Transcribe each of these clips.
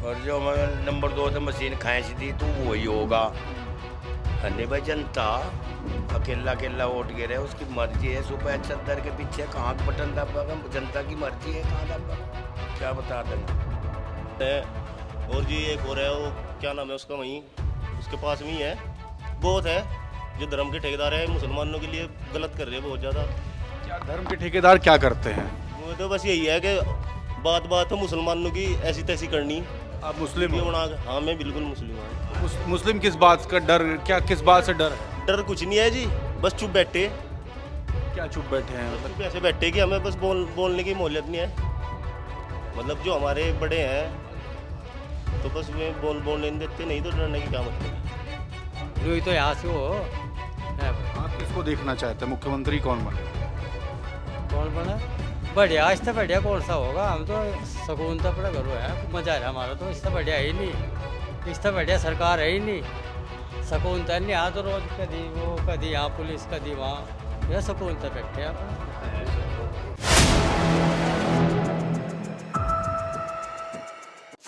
और जो हमारे नंबर 2 से मशीन खींच दी तो वही होगा। अन्य भाई जनता अकेला अकेला वोट गिरे, उसकी मर्जी है। सुबह चद्दर के पीछे कहाँ बटन दबाएगा, जनता की मर्जी है, कहाँ दबाएगा, क्या बता देंगे। है। और जी एक और है, वो क्या नाम है उसका, वहीं उसके पास में ही है, बहुत है जो धर्म के ठेकेदार है, मुसलमानों के लिए गलत कर रहे हैं बहुत ज़्यादा। क्या धर्म के ठेकेदार क्या करते हैं? वो तो बस यही है कि बात बात तो मुसलमानों की ऐसी तैसी करनी, आप मुस्लिम वीडियो हो? बना के। हाँ मैं बिल्कुल मुस्लिम हूँ। मुस्लिम किस बात का डर, क्या किस बात से डर है? डर कुछ नहीं है जी, बस चुप बैठे, क्या चुप बैठे हैं? चुप ऐसे बैठे कि हमें बस बोलने की मोहलत नहीं है। मतलब जो हमारे बड़े हैं तो बस वे बोलने नहीं देते, नहीं तो डरने की क्या मतलब है। रोई तो यहाँ से हो है। आप किसको देखना चाहते हैं, मुख्यमंत्री कौन बने? कौन बना बढ़िया, इससे बढ़िया कौन सा होगा? हम तो सुकून तो अपना घर है, मजा आ रहा है हमारा तो। इससे बढ़िया है ही नहीं, इससे बढ़िया सरकार है ही नहीं। सुकून तो नहीं, यहाँ तो रोज कभी वो कभी यहाँ पुलिस कभी वहाँ, यह सुकून तो बैठे हैं अपना।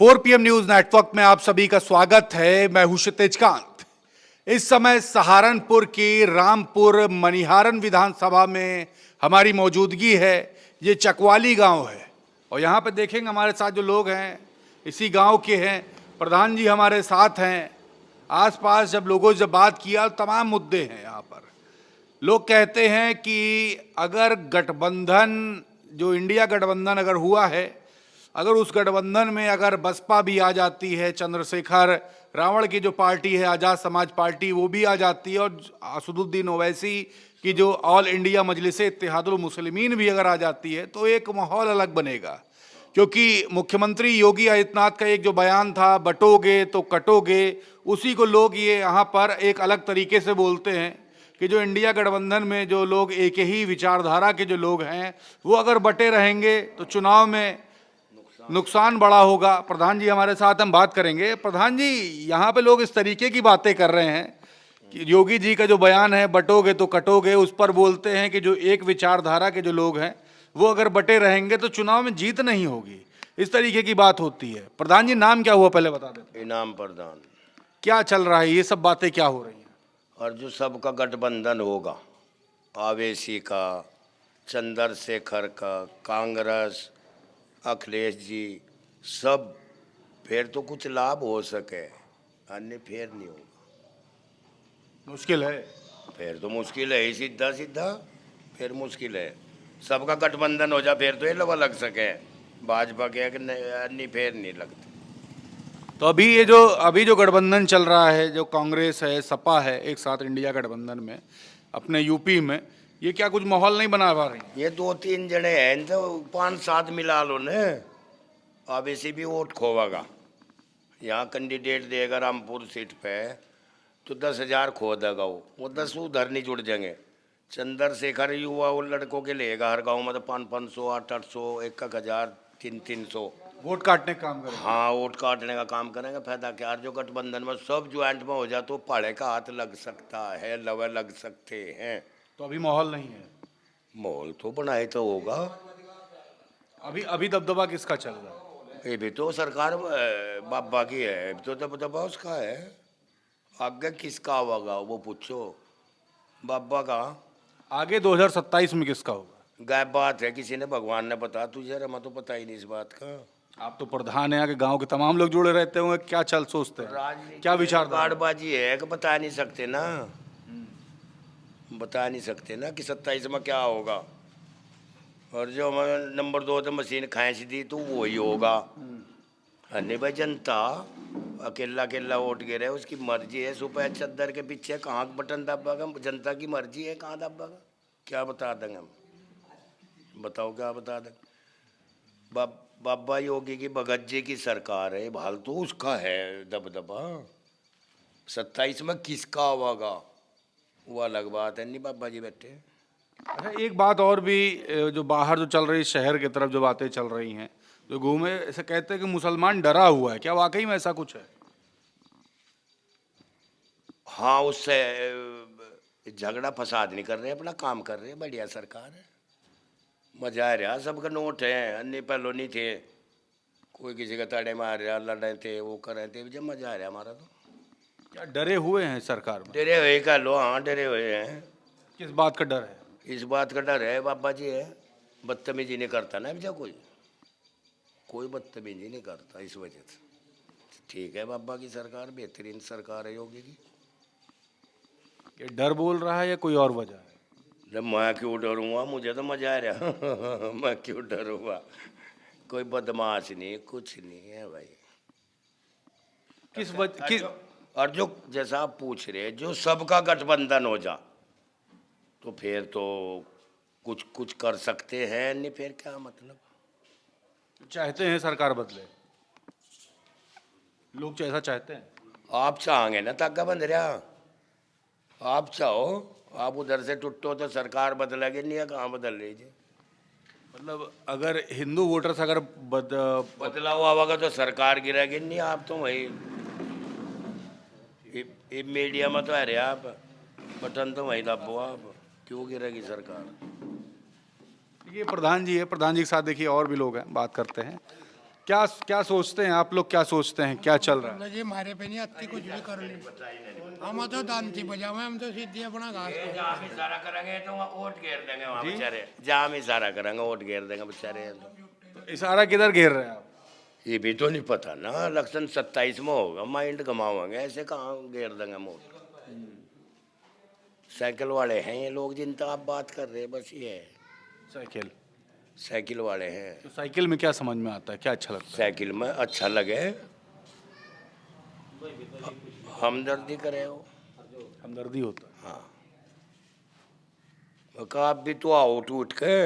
4 PM न्यूज नेटवर्क में आप सभी का स्वागत है। मैं हूं क्षितिज कांत। इस समय सहारनपुर की रामपुर मनिहारन विधानसभा में हमारी मौजूदगी है। ये चकवाली गांव है और यहाँ पे देखेंगे हमारे साथ जो लोग हैं इसी गांव के हैं। प्रधान जी हमारे साथ हैं। आसपास जब लोगों से बात किया तमाम मुद्दे हैं यहाँ पर। लोग कहते हैं कि अगर गठबंधन, जो इंडिया गठबंधन अगर हुआ है, अगर उस गठबंधन में अगर बसपा भी आ जाती है, चंद्रशेखर रावण की जो पार्टी है आज़ाद समाज पार्टी वो भी आ जाती है, और असदुद्दीन ओवैसी की जो ऑल इंडिया मजलिस इत्तेहादुल मुस्लिमीन भी अगर आ जाती है, तो एक माहौल अलग बनेगा। क्योंकि मुख्यमंत्री योगी आदित्यनाथ का एक जो बयान था, बटोगे तो कटोगे, उसी को लोग ये यहाँ पर एक अलग तरीके से बोलते हैं कि जो इंडिया गठबंधन में जो लोग एक ही विचारधारा के जो लोग हैं वो अगर बटे रहेंगे तो चुनाव में नुकसान बड़ा होगा। प्रधान जी हमारे साथ, हम बात करेंगे। प्रधान जी, यहाँ पे लोग इस तरीके की बातें कर रहे हैं कि योगी जी का जो बयान है बटोगे तो कटोगे, उस पर बोलते हैं कि जो एक विचारधारा के जो लोग हैं वो अगर बटे रहेंगे तो चुनाव में जीत नहीं होगी, इस तरीके की बात होती है। प्रधान जी नाम क्या हुआ पहले बता देते। इनाम प्रदान। क्या चल रहा है, ये सब बातें क्या हो रही हैं? और जो सबका गठबंधन होगा, आवेशी का, चंद्रशेखर का, कांग्रेस, अखिलेश जी, सब, फिर तो कुछ लाभ हो सके, अन्य फिर नहीं होगा। मुश्किल है। फिर तो मुश्किल है ही, सीधा सीधा फिर मुश्किल है। सबका गठबंधन हो जाए फिर तो ये लोग लग सके, भाजपा के अन्य फिर नहीं लगते। तो अभी जो गठबंधन चल रहा है, जो कांग्रेस है सपा है एक साथ इंडिया गठबंधन में अपने यूपी में, ये क्या कुछ माहौल नहीं बना पा रही है? ये 2-3 जने हैं तो 5-7 मिला लो ने, अब इसी भी वोट खोवागा। यहाँ कैंडिडेट देगा रामपुर सीट पे तो 10,000 खो देगा, वो 10 उधर नहीं जुड़ जाएंगे। चंद्रशेखर युवा वो लड़कों के लेगा हर गांव में तो 500-500, 800, 1,000, 300 वोट काटने का काम करेंगे। हाँ वोट काटने का काम करेंगे। फायदा क्या, जो गठबंधन में सब ज्वाइंट में हो जाए तो पाड़े का हाथ लग सकता है, लवे लग सकते हैं। तो अभी माहौल नहीं है। माहौल तो बनाए तो होगा। अभी अभी दबदबा किसका चल रहा है? ये भी तो सरकार बाबा की है, ये भी तो दबदबा उसका है। आगे किसका होगा वो पूछो, बाबा का। आगे 2027 में किसका होगा? गायब बात है, किसी ने भगवान ने बता, तुझे रमा तो पता ही नहीं इस बात का। आप तो प्रधान हैं, आगे गांव के तमाम लोग जुड़े रहते होंगे, क्या चल सोचते हैं, क्या विचार? गाड़बाजी है कि बता नहीं सकते ना, बता नहीं सकते ना कि 27 में क्या होगा। और जो हमारे नंबर 2 से मशीन खींच दी तो वही होगा। अन्य भाई जनता अकेला अकेला वोट गिरे, उसकी मर्जी है। सुबह चद्दर के पीछे कहाँ बटन दबाएगा, जनता की मर्जी है, कहाँ दबाएगा, क्या बता देंगे हम, बताओ क्या बता दें। बाबा योगी की, भगत जी की सरकार है, भाल तो उसका है दबदबा। 27 में किसका होगा वो अलग बात है, नहीं बाबा जी बैठे। अच्छा, एक बात और भी, जो बाहर जो चल रही, शहर की तरफ जो बातें चल रही हैं, जो घूमे ऐसे कहते हैं कि मुसलमान डरा हुआ है, क्या वाकई में ऐसा कुछ है? हाँ, उससे झगड़ा फसाद नहीं कर रहे, अपना काम कर रहे, बढ़िया सरकार है, मजा आ रहा। सबका नोट है, अन्य पहलो नहीं थे, कोई किसी का तड़े मार रहा, लड़ रहे थे, वो कर रहे थे, जब मजा आ रहा हमारा तो। क्या डरे हुए हैं सरकार में? डरे हुए का लो, हाँ डरे हुए हैं। किस बात का डर है? इस बात का डर है बाबा जी है, बदतमीजी नहीं करता ना भैया, कोई बदतमीजी नहीं करता, इस वजह से ठीक है। बाबा की सरकार बेहतरीन सरकार है योगी की। ये डर बोल रहा है या कोई और वजह है? जब मैं क्यों डरूंगा, मुझे तो मजा आ रहा मैं क्यों डरूंगा, कोई बदमाश नहीं, कुछ नहीं है भाई। और जो जैसा आप पूछ रहे, जो सबका गठबंधन हो जा तो फिर तो कुछ कुछ कर सकते हैं, नहीं फिर क्या मतलब। चाहते हैं सरकार बदले, लोग ऐसा चाहते हैं। आप चाहेंगे ना ताका बंद रहा, आप चाहो, आप उधर से टुट्टो तो सरकार बदलेगी नहीं है, कहाँ बदल रही है। मतलब अगर हिंदू वोटर्स अगर बदलाव आवागा तो सरकार गिरेगी नहीं। आप तो वही मीडिया में तो आ रहे आप, बटन तो वही दबो आप, क्यों गिरेगी सरकार। ये प्रधान जी है, प्रधान जी के साथ देखिए और भी लोग हैं, बात करते हैं। क्या क्या सोचते हैं आप लोग, क्या सोचते हैं, क्या चल रहा है? जी हमारे पे नहीं आती, कुछ भी कर ली हम तो दांती बजावे, हम तो सीधी अपना घास जहाँ हम इशारा करेंगे तो वहाँ वोट घेर देंगे, वहाँ बेचारे जहाँ हम इशारा करेंगे वोट घेर देंगे बेचारे। तो इशारा किधर घेर रहे हैं आप? ये भी तो नहीं पता ना, इलेक्शन 27 में होगा, माइंड गमावाएंगे, ऐसे कहाँ घेर देंगे वोट। साइकिल वाले हैं ये लोग जिनका आप बात कर रहे हैं, बस ये है साइकिल वाले हैं। तो साइकिल में क्या समझ में आता है, क्या अच्छा लगता है? साइकिल में अच्छा लगे, हमदर्दी करे हो, हमदर्दी होता है। हाँ। कहा आप भी तो आओ टूट के,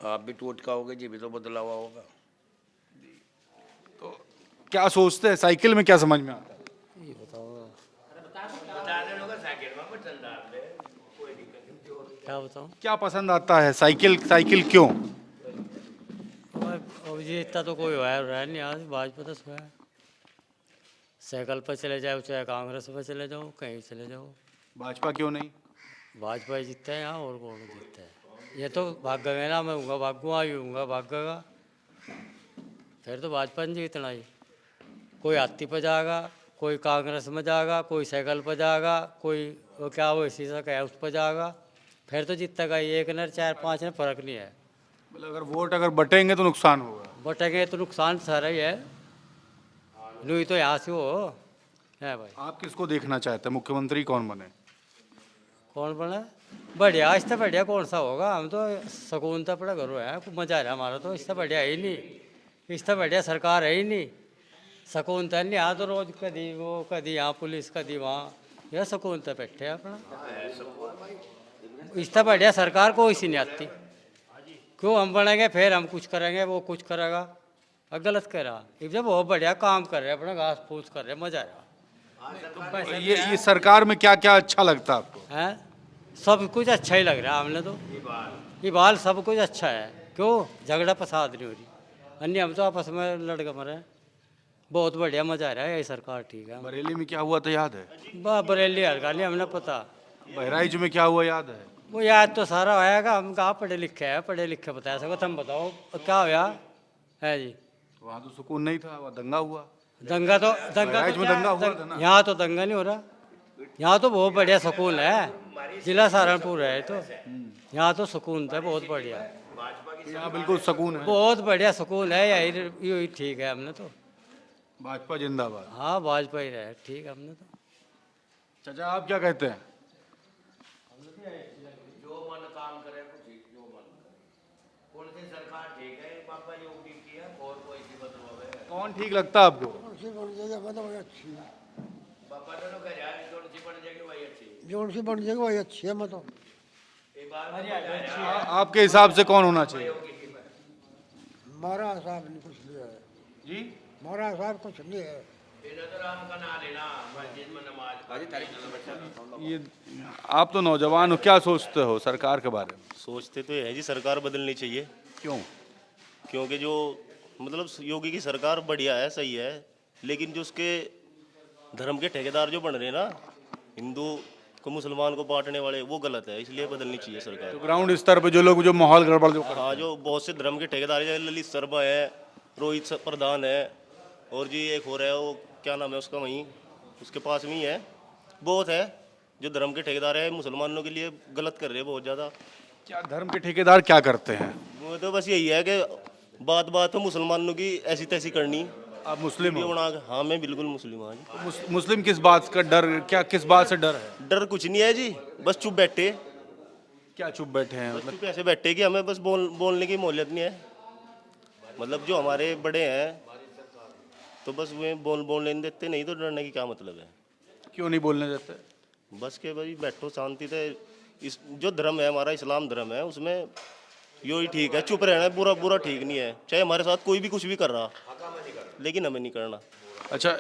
आप भी टूट का होगे जी, भी तो बदलाव होगा। क्या सोचते हैं, साइकिल में क्या समझ में आता है? ये बताओ क्या बताऊँ। क्या पसंद आता है, साइकिल साइकिल क्यों? अब ये इतना तो कोई है नहीं, आज भाजपा तो है। साइकिल पर चले जाओ, चाहे कांग्रेस पर चले जाओ, कहीं चले जाओ। भाजपा क्यों नहीं? भाजपा ही जीतता है यहाँ, और कौन जीतता है। ये तो भागेगा ना, मैं हूँगा भागूँगा, ही हूँगा भागेगा, फिर तो भाजपा नहीं जीतना ही। कोई हाथी पर जाएगा, कोई कांग्रेस में जाएगा, कोई साइकिल पर जाएगा, कोई वो क्या वो इसी से क्या उस पर जाएगा, फिर तो जीतेगा ही। एक ने 4-5 ने फर्क नहीं है। मतलब अगर वोट अगर बटेंगे तो नुकसान होगा। बटेंगे तो नुकसान सारा ही है, लुई तो यहाँ से हो है भाई। आप किसको देखना चाहते हैं, मुख्यमंत्री कौन बने? कौन बना बढ़िया, इससे बढ़िया कौन सा होगा। हम तो सुकून तो अपना घर है, खूब मजा आ रहा हमारा तो, इससे बढ़िया है ही नहीं, इससे बढ़िया सरकार है ही नहीं। सुकून तो नहीं, यहाँ तो रोज कभी वो कभी यहाँ पुलिस कभी वहाँ, यह सुकून तो बैठे अपना। इससे बढ़िया सरकार को इसी नहीं आती। क्यों हम बनेंगे फिर हम कुछ करेंगे, वो कुछ करेगा, और गलत कह रहा। जब बहुत बढ़िया काम कर रहे हैं, अपना घास फूस कर रहे हैं, मजा आ रहा। ये सरकार में क्या क्या अच्छा लगता है आपको? है सब कुछ अच्छा ही लग रहा है हमने तो, ये बाल सब कुछ अच्छा है। क्यों झगड़ा फसाद नहीं हो रही, अन्य हम तो आपस में लड़के मरे, बहुत बढ़िया मजा आ रहा है। ये सरकार ठीक है। बरेली में क्या हुआ था याद है? बरेली हल्का नहीं हमने पता। बहराइच में क्या हुआ याद है? वो याद तो सारा आएगा, हम कहाँ पढ़े लिखे हैं, पढ़े लिखे बता सको। तुम बताओ क्या होया है जी? वहाँ तो सुकून नहीं था, वहाँ दंगा हुआ। दंगा तो बहराइच में दंगा हुआ था ना? यहाँ तो दंगा नहीं हो रहा, यहाँ तो बहुत बढ़िया सुकून है। जिला सहारनपुर है तो यहाँ तो सुकून था बहुत बढ़िया, यहाँ बिल्कुल सुकून है। बहुत बढ़िया सुकून है। यही ठीक है हमने तो। भाजपा जिंदाबाद। हाँ भाजपा ही रहे ठीक है हमने तो। चाचा आप क्या कहते हैं? जो मन काम करे कुछ, जो मन करे, कौन सी सरकार ठीक है, बाबा योगी की है, और कोई सी बदलाव है। कौन ठीक लगता है आपको? बाबा दोनों कह रहा है, कौन सी बन जाएगी वही अच्छी, जो सी बन जाएगी वही अच्छी है। मैं तो एक बार आपके हिसाब से कौन होना चाहिए? हमारा हिसाब नहीं कुछ नहीं है जी हमारा हिसाब कुछ नहीं है। इन्हें तो राम का नाम लेना, मस्जिद में नमाज ये आप तो नौजवान हो, क्या सोचते हो सरकार के बारे में? सोचते तो ये है जी, सरकार बदलनी चाहिए। क्यों? क्योंकि जो मतलब योगी की सरकार बढ़िया है, सही है, लेकिन जो उसके धर्म के ठेकेदार जो बन रहे हैं ना, हिंदू को मुसलमान को बांटने वाले, वो गलत है, इसलिए बदलनी चाहिए सरकार। तो ग्राउंड स्तर पे जो लोग जो माहौल गड़बड़ जो हाँ, जो बहुत से धर्म के ठेकेदार हैं, ललित शर्मा है, रोहित प्रधान है, और जी एक हो रहा है, वो क्या नाम है उसका, वहीं उसके पास में ही है, बहुत है जो धर्म के ठेकेदार है, मुसलमानों के लिए गलत कर रहे हैं बहुत ज़्यादा। क्या धर्म के ठेकेदार क्या करते हैं? वो तो बस यही है कि बात बात में मुसलमानों की ऐसी तैसी करनी। आप मुस्लिम हो? हाँ मैं बिल्कुल मुस्लिम हूँ जी। मुस्लिम किस बात का डर, क्या किस बात से डर है? डर कुछ नहीं है जी, बस चुप बैठे, क्या चुप बैठे हैं? बस चुप ऐसे बैठे कि हमें बस बोलने की मोहलियत नहीं है। मतलब जो हमारे बड़े हैं तो बस वे बोल लेने देते, नहीं तो डरने की क्या मतलब है। क्यों नहीं बोलने देते? बस के भाई बैठो शांति से, इस जो धर्म है हमारा इस्लाम धर्म है, उसमें यो ही ठीक है, चुप रहना है, बुरा बुरा ठीक नहीं है, चाहे हमारे साथ कोई भी कुछ भी कर रहा, लेकिन हमें नहीं करना। अच्छा,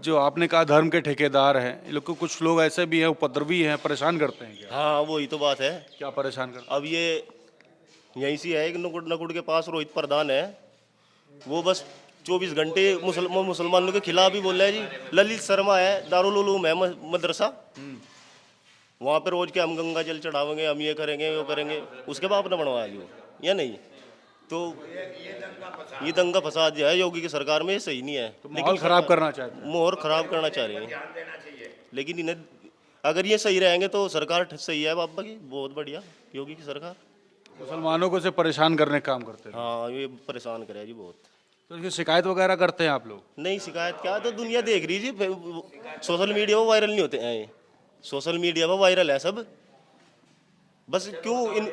जो आपने कहा धर्म के ठेकेदार हैं, ये लोग को कुछ लोग ऐसे भी हैं, उपद्रवी हैं, परेशान करते हैं क्या? हाँ वही तो बात है। क्या परेशान करते अब ये यहीं से है, एक नकुड़ के पास रोहित प्रधान है, वो बस 24 घंटे मुसलमानों के खिलाफ ही बोल रहा है जी। ललित शर्मा है, दारुल उलूम है मदरसा, वहाँ पे रोज के हम गंगा जल चढ़ावेंगे, हम ये करेंगे वो करेंगे, उसके बाप ने बनवाया जी वो, या नहीं? तो ये दंगा फसाद जो है योगी की सरकार में, ये सही नहीं है। तो माहौल खराब करना चाहते हैं? माहौल खराब करना चाह रहे हैं, लेकिन इन्हें अगर ये सही रहेंगे तो सरकार सही है बाबा की, बहुत बढ़िया योगी की सरकार। मुसलमानों को से परेशान करने का काम करते हैं? हाँ ये परेशान करे जी बहुत। तो इसकी शिकायत वगैरह करते हैं आप लोग? नहीं शिकायत क्या, तो दुनिया देख रही जी, सोशल मीडिया पर वायरल नहीं होते हैं ये, सोशल मीडिया पर वायरल है सब। बस क्यों इन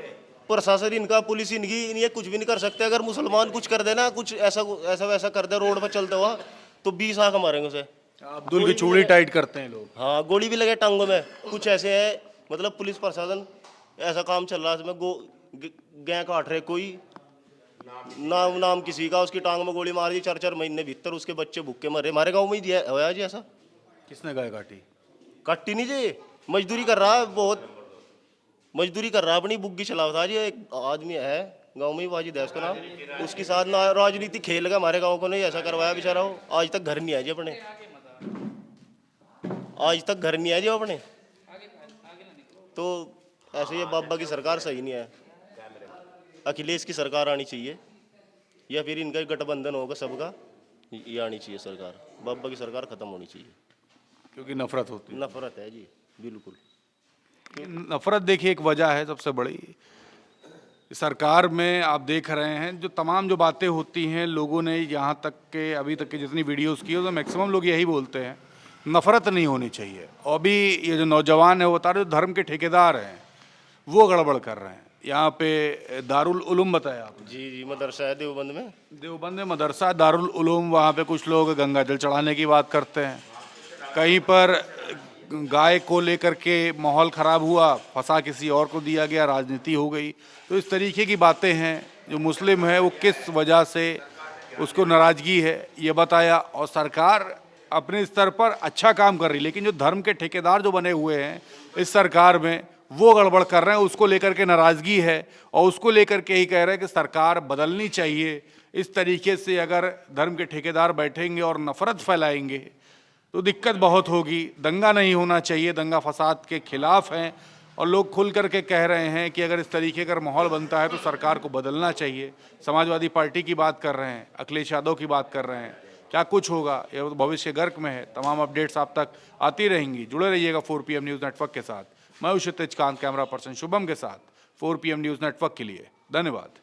प्रशासन इनका, पुलिस इनकी, ये कुछ भी नहीं कर सकते। अगर मुसलमान कुछ कर देना, कुछ ऐसा ऐसा वैसा कर दे रोड पर चलते हुआ, तो 20 आंख मारेंगे उसे। अब्दुल की चूड़ी टाइट करते हैं लोग? हाँ गोली भी लगे टांगों में, कुछ ऐसे है, मतलब पुलिस प्रशासन ऐसा काम चल रहा है इसमें, गैं काट रहे, कोई नाम किसी का, उसकी टांग में गोली मार दी, 4-4 महीने भीतर उसके बच्चे भूखे मरे। हमारे गाँव में ही होया जी ऐसा। किसने गाय काटी? काटी नहीं जी, मजदूरी कर रहा है, बहुत मजदूरी कर रहा है, अपनी बुग्गी चलाता था जी। एक आदमी है गांव में ही, वाजिद है उसका नाम, उसके साथ ना राजनीति खेल गया हमारे गांव को, नहीं ऐसा करवाया बेचारा। हो आज तक घर नहीं आया जी अपने, आज तक घर नहीं आया जी अपने। तो ऐसे ये बाबा की सरकार सही नहीं है, अखिलेश की सरकार आनी चाहिए, या फिर इनका गठबंधन होगा सबका, ये आनी चाहिए सरकार। बाबा की सरकार खत्म होनी चाहिए, क्योंकि नफरत होती है। नफरत है जी बिल्कुल। नफरत देखिए एक वजह है सबसे बड़ी। सरकार में आप देख रहे हैं जो तमाम जो बातें होती हैं, लोगों ने यहाँ तक के अभी तक की जितनी वीडियोस की है, तो मैक्सिमम लोग यही बोलते हैं नफरत नहीं होनी चाहिए। और भी ये जो नौजवान है वो बता रहे, जो धर्म के ठेकेदार हैं वो गड़बड़ कर रहे हैं। यहाँ पे दारुल उलूम बताया आपने? जी मदरसा है देवबंद में। देवबंद में मदरसा दारुल उलूम, वहाँ पे कुछ लोग गंगा जल चढ़ाने की बात करते हैं। कहीं पर गाय को लेकर के माहौल ख़राब हुआ, फंसा किसी और को दिया गया, राजनीति हो गई। तो इस तरीके की बातें हैं। जो मुस्लिम है वो किस वजह से उसको नाराज़गी है ये बताया। और सरकार अपने स्तर पर अच्छा काम कर रही, लेकिन जो धर्म के ठेकेदार जो बने हुए हैं इस सरकार में वो गड़बड़ कर रहे हैं, उसको लेकर के नाराज़गी है। और उसको लेकर के ही कह रहे हैं कि सरकार बदलनी चाहिए। इस तरीके से अगर धर्म के ठेकेदार बैठेंगे और नफरत फैलाएंगे तो दिक्कत बहुत होगी। दंगा नहीं होना चाहिए, दंगा फसाद के खिलाफ हैं। और लोग खुल करके कह रहे हैं कि अगर इस तरीके का माहौल बनता है तो सरकार को बदलना चाहिए। समाजवादी पार्टी की बात कर रहे हैं, अखिलेश यादव की बात कर रहे हैं। क्या कुछ होगा ये भविष्य गर्क में है। तमाम अपडेट्स आप तक आती रहेंगी। जुड़े रहिएगा 4 PM न्यूज़ नेटवर्क के साथ। मैं क्षितिज कांत, कैमरा पर्सन शुभम के साथ 4 PM न्यूज़ नेटवर्क के लिए। धन्यवाद।